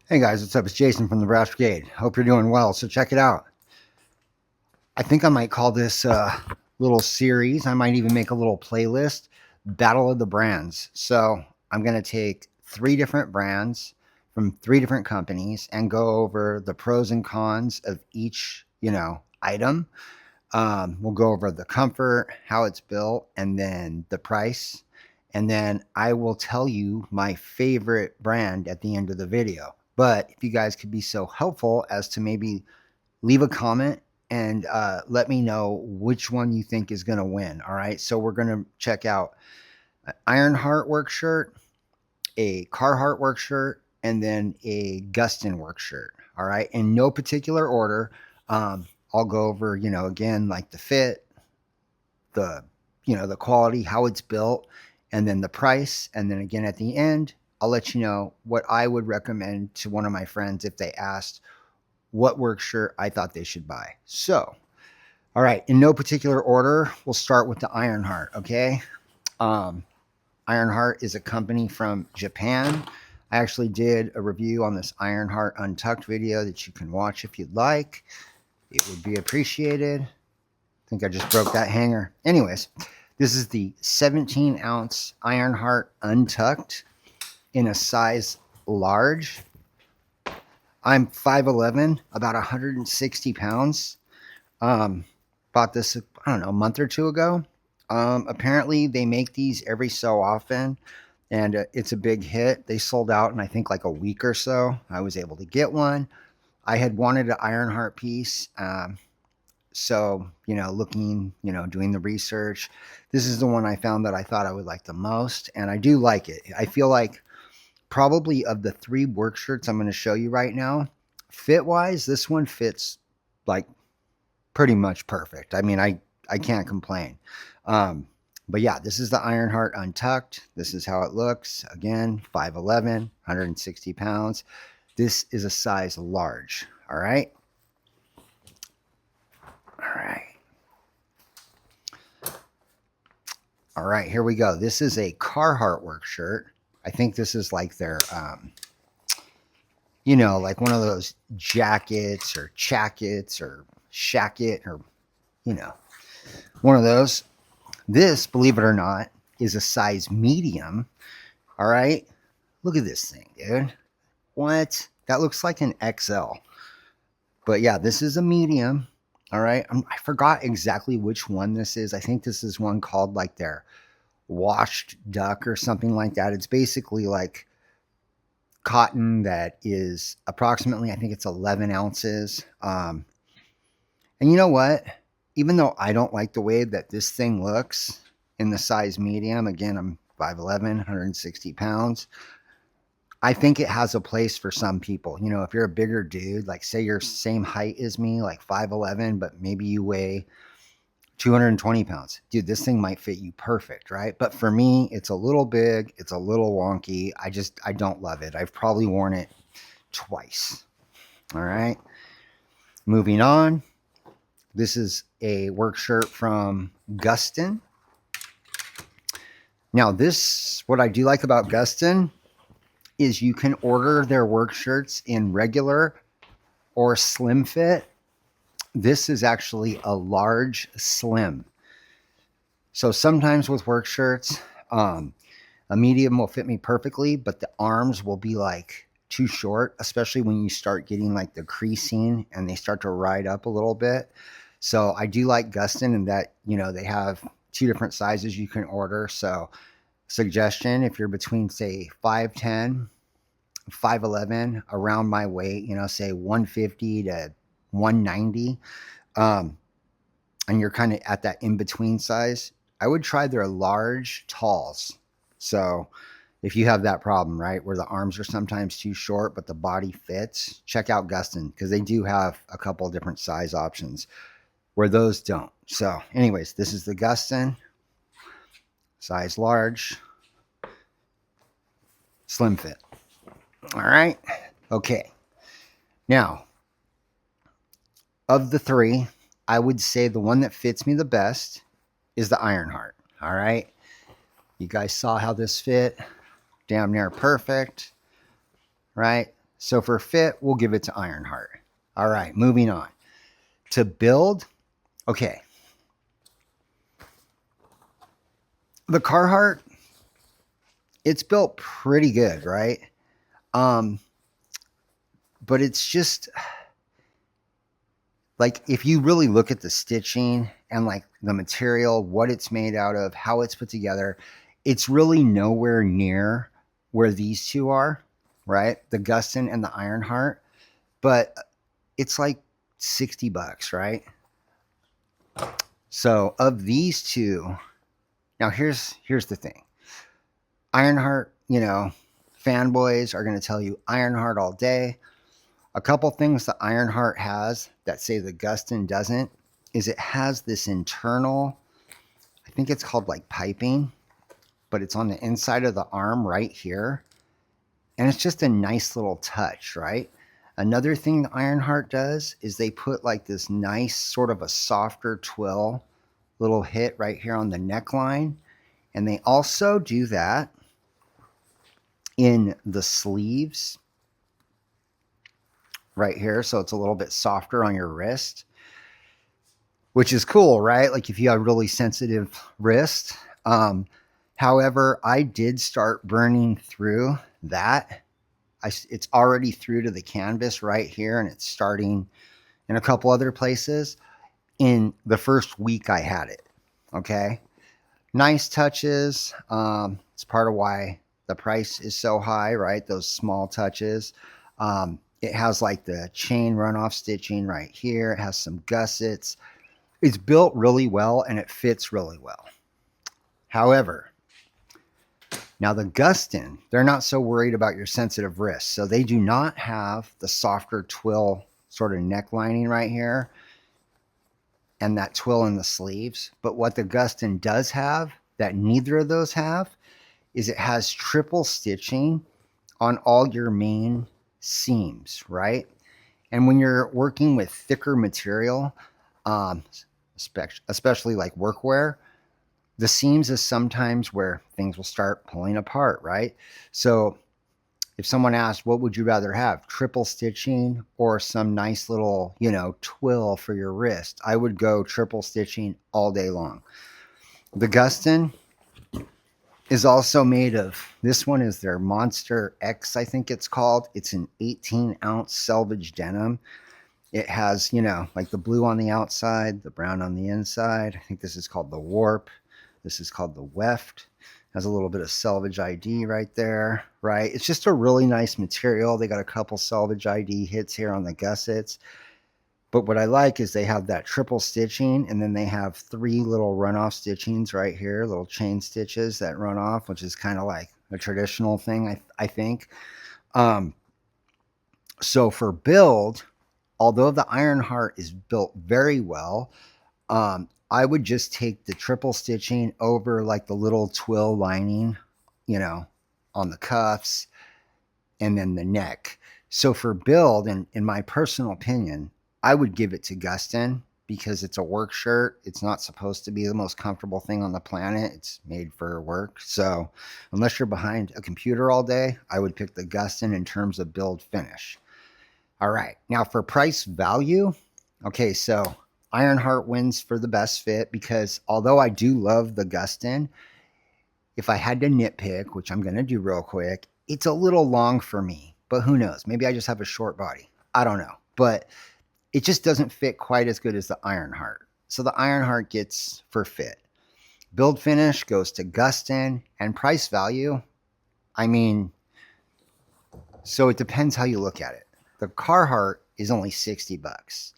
Hey guys, what's up? It's Jason from the Brass Brigade. Hope you're doing well. So check it out. I think I might call this a little series. I might even make a little playlist, Battle of the Brands. So I'm going to take three different brands from three different companies and go over the pros and cons of each, item. We'll go over the comfort, how it's built, and then the price. And then I will tell you my favorite brand at the end of the video. But if you guys could be so helpful as to maybe leave a comment and let me know which one you think is going to win. All right. So we're going to check out an Ironheart work shirt, a Carhartt work shirt, and then a Gustin work shirt. All right. In no particular order. I'll go over, again, like the fit, the, the quality, how it's built, and then the price. And then again, at the end, I'll let you know what I would recommend to one of my friends if they asked what work shirt I thought they should buy. So, all right, in no particular order, we'll start with the Ironheart, okay? Um, Ironheart is a company from Japan. I actually did a review on this Ironheart Untucked video that you can watch if you'd like. It would be appreciated. I think I just broke that hanger. Anyways, this is the 17-ounce Ironheart Untucked in a size large. I'm 5'11", about 160 pounds. Bought this, I don't know, a month or two ago. Apparently, they make these every so often, and it's a big hit. They sold out in, I think, like a week or so. I was able to get one. I had wanted an Ironheart piece. So, looking, doing the research, this is the one I found that I thought I would like the most, and I do like it. I feel like probably of the three work shirts I'm going to show you right now, fit wise, this one fits like pretty much perfect. I mean, I can't complain. But yeah, this is the Ironheart Untucked. This is how it looks. Again, 5'11", 160 pounds. This is a size large. All right. All right. All right, here we go. This is a Carhartt work shirt. I think this is like their, like one of those jackets or chackets or shacket or, one of those. This, believe it or not, is a size medium. All right. Look at this thing, dude. What? That looks like an XL. But yeah, this is a medium. All right. I forgot exactly which one this is. I think this is one called like their washed duck or something like that. It's basically like cotton that is approximately, I think it's 11 ounces. And you know what? Even though I don't like the way that this thing looks in the size medium, again, I'm 5'11", 160 pounds. I think it has a place for some people. If you're a bigger dude, like say you're same height as me, like 5'11", but maybe you weigh 220 pounds. Dude, this thing might fit you perfect, right? But for me, it's a little big. It's a little wonky. I don't love it. I've probably worn it twice. All right. Moving on. This is a work shirt from Gustin. Now, what I do like about Gustin is you can order their work shirts in regular or slim fit. This is actually a large slim. So sometimes with work shirts, a medium will fit me perfectly, but the arms will be like too short, especially when you start getting like the creasing and they start to ride up a little bit. So I do like Gustin in that, they have two different sizes you can order. So suggestion, if you're between say 5'10", 5'11", around my weight, say 150 to 190, and you're kind of at that in-between size, I would try their large talls. So if you have that problem, right, where the arms are sometimes too short, but the body fits, check out Gustin because they do have a couple of different size options where those don't. So anyways, this is the Gustin, size large, slim fit. All right. Okay. Now, of the three, I would say the one that fits me the best is the Ironheart. All right. You guys saw how this fit. Damn near perfect. Right. So for fit, we'll give it to Ironheart. All right, moving on. To build, okay. The Carhartt, it's built pretty good, right? Um, but it's just like if you really look at the stitching and like the material, what it's made out of, how it's put together, it's really nowhere near where these two are, right? The Gustin and the Ironheart, but it's like $60, right? So of these two, now here's the thing. Ironheart, fanboys are going to tell you Ironheart all day. A couple things that Ironheart has that say the Gustin doesn't is it has this internal, I think it's called like piping, but it's on the inside of the arm right here. And it's just a nice little touch, right? Another thing the Ironheart does is they put like this nice sort of a softer twill little hit right here on the neckline. And they also do that in the sleeves right here. So it's a little bit softer on your wrist, which is cool, right? Like if you have really sensitive wrist. However, I did start burning through that. It's already through to the canvas right here, and it's starting in a couple other places in the first week I had it. Okay. Nice touches. It's part of why the price is so high, right? Those small touches. It has like the chain runoff stitching right here. It has some gussets. It's built really well and it fits really well. However, now the Gustin, they're not so worried about your sensitive wrists. So they do not have the softer twill sort of neck lining right here and that twill in the sleeves. But what the Gustin does have that neither of those have is it has triple stitching on all your main seams, right? And when you're working with thicker material, especially like workwear, the seams is sometimes where things will start pulling apart, right? So if someone asked, what would you rather have, triple stitching or some nice little, twill for your wrist? I would go triple stitching all day long. The Gustin is also made of, this one is their Monster X, I think it's called. It's an 18-ounce selvage denim. It has, like the blue on the outside, the brown on the inside. I think this is called the Warp. This is called the Weft. Has a little bit of selvage ID right there, right? It's just a really nice material. They got a couple selvage ID hits here on the gussets. But what I like is they have that triple stitching, and then they have 3 little runoff stitchings right here, little chain stitches that run off, which is kind of like a traditional thing, I think. So for build, although the Ironheart is built very well, I would just take the triple stitching over like the little twill lining, on the cuffs and then the neck. So for build, and in my personal opinion, I would give it to Gustin because it's a work shirt. It's not supposed to be the most comfortable thing on the planet. It's made for work. So unless you're behind a computer all day, I would pick the Gustin in terms of build finish. All right. Now for price value. Okay. So Ironheart wins for the best fit because although I do love the Gustin, if I had to nitpick, which I'm going to do real quick, it's a little long for me, but who knows? Maybe I just have a short body. I don't know, but it just doesn't fit quite as good as the Ironheart. So the Ironheart gets for fit. Build finish goes to Gustin, and price value, I mean, so it depends how you look at it. The Carhartt is only $60.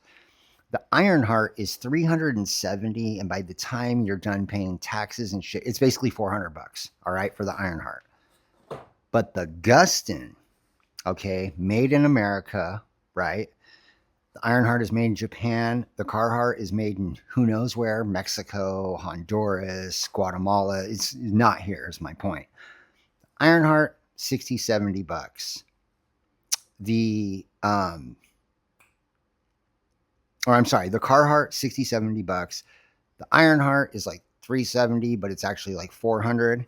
The Ironheart is $370, and by the time you're done paying taxes and shit, it's basically $400. All right, for the Ironheart. But the Gustin, okay, made in America, right? The Ironheart is made in Japan. The Carhartt is made in who knows where, Mexico, Honduras, Guatemala. It's not here, is my point. Ironheart, $60, $70. The the Carhartt, $60, $70. The Ironheart is like $370, but it's actually like $400.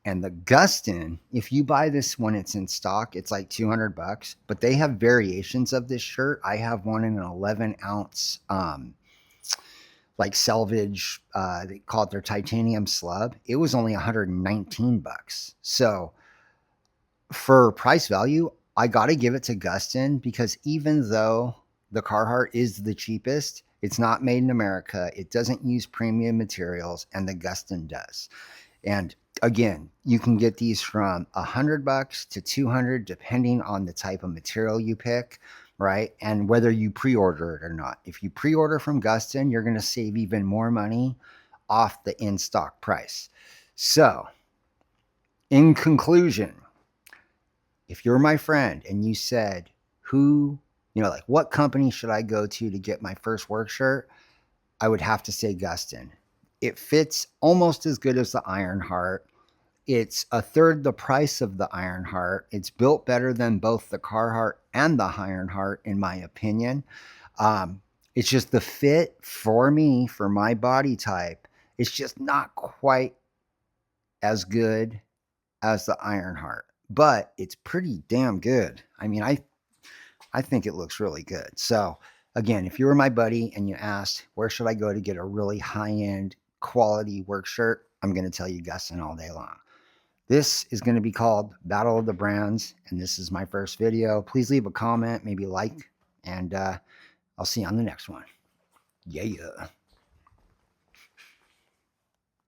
And the Gustin, if you buy this when it's in stock, it's like $200, but they have variations of this shirt. I have one in an 11-ounce, like selvage, they call it their titanium slub. It was only $119. So for price value, I got to give it to Gustin, because even though the Carhartt is the cheapest, it's not made in America. It doesn't use premium materials, and the Gustin does. And again, you can get these from $100 to $200, depending on the type of material you pick, right? And whether you pre-order it or not. If you pre-order from Gustin, you're going to save even more money off the in-stock price. So, in conclusion, if you're my friend and you said, like what company should I go to get my first work shirt? I would have to say Gustin. It fits almost as good as the Ironheart. It's a third the price of the Ironheart. It's built better than both the Carhartt and the Ironheart, in my opinion. It's just the fit for me, for my body type, it's just not quite as good as the Ironheart, but it's pretty damn good. I mean, I think it looks really good. So again, if you were my buddy and you asked, where should I go to get a really high-end quality work shirt? I'm going to tell you Gustin all day long. This is going to be called Battle of the Brands, and this is my first video. Please leave a comment, maybe like, and I'll see you on the next one. Yeah.